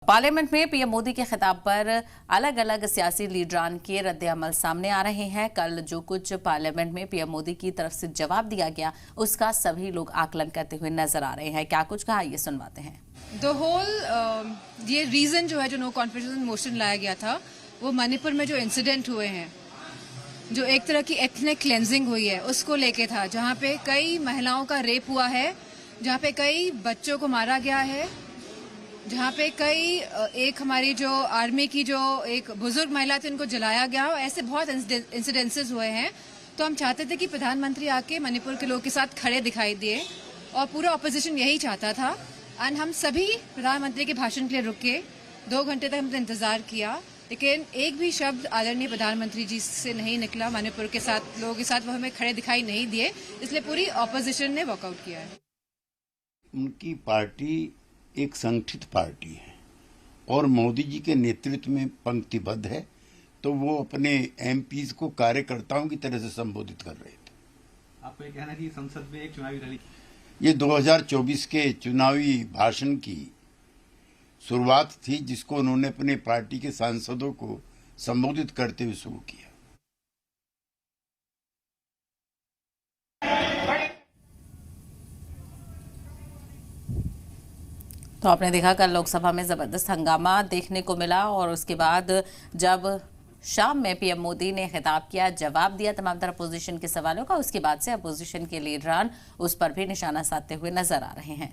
Parliament में PM Modi के खिताब पर अलग अलग सियासी लीडरान के रद्द-ए-अमल सामने आ रहे हैं। कल जो कुछ पार्लियामेंट में पीएम मोदी की तरफ से जवाब दिया गया, उसका सभी लोग आकलन करते हुए नजर आ रहे हैं। क्या कुछ कहा, ये सुनवाते हैं। ये रीजन जो है, जो नो कॉन्फिडेंस मोशन लाया गया था, वो मणिपुर में जो इंसिडेंट हुए हैं, जो एक तरह की एथनिक क्लेंजिंग हुई है, उसको लेके था, जहाँ पे कई महिलाओं का रेप हुआ है, जहाँ पे कई बच्चों को मारा गया है, जहाँ पे एक हमारी जो आर्मी की जो एक बुजुर्ग महिला थी, उनको जलाया गया। ऐसे बहुत इंसिडेंसेस हुए हैं। तो हम चाहते थे कि प्रधानमंत्री आके मणिपुर के लोगों के साथ खड़े दिखाई दिए, और पूरा ऑपोजिशन यही चाहता था। एंड हम सभी प्रधानमंत्री के भाषण के लिए रुके, 2 घंटे तक हमने इंतजार किया, लेकिन एक भी शब्द आदरणीय प्रधानमंत्री जी से नहीं निकला। मणिपुर के साथ लोगों के साथ वो हमें खड़े दिखाई नहीं दिए, इसलिए पूरी ऑपोजिशन ने वॉकआउट किया है। उनकी पार्टी एक संगठित पार्टी है और मोदी जी के नेतृत्व में पंक्तिबद्ध है, तो वो अपने एमपीज को कार्यकर्ताओं की तरह से संबोधित कर रहे थे। आपको ये कहना है कि संसद में एक चुनावी रैली, ये 2024 के चुनावी भाषण की शुरुआत थी, जिसको उन्होंने अपने पार्टी के सांसदों को संबोधित करते हुए शुरू किया। तो आपने देखा कल लोकसभा में जबरदस्त हंगामा देखने को मिला, और उसके बाद जब शाम में पीएम मोदी ने खिताब किया, जवाब दिया तमाम तरह अपोजिशन के सवालों का, उसके बाद से अपोजिशन के लीडरान उस पर भी निशाना साधते हुए नजर आ रहे हैं।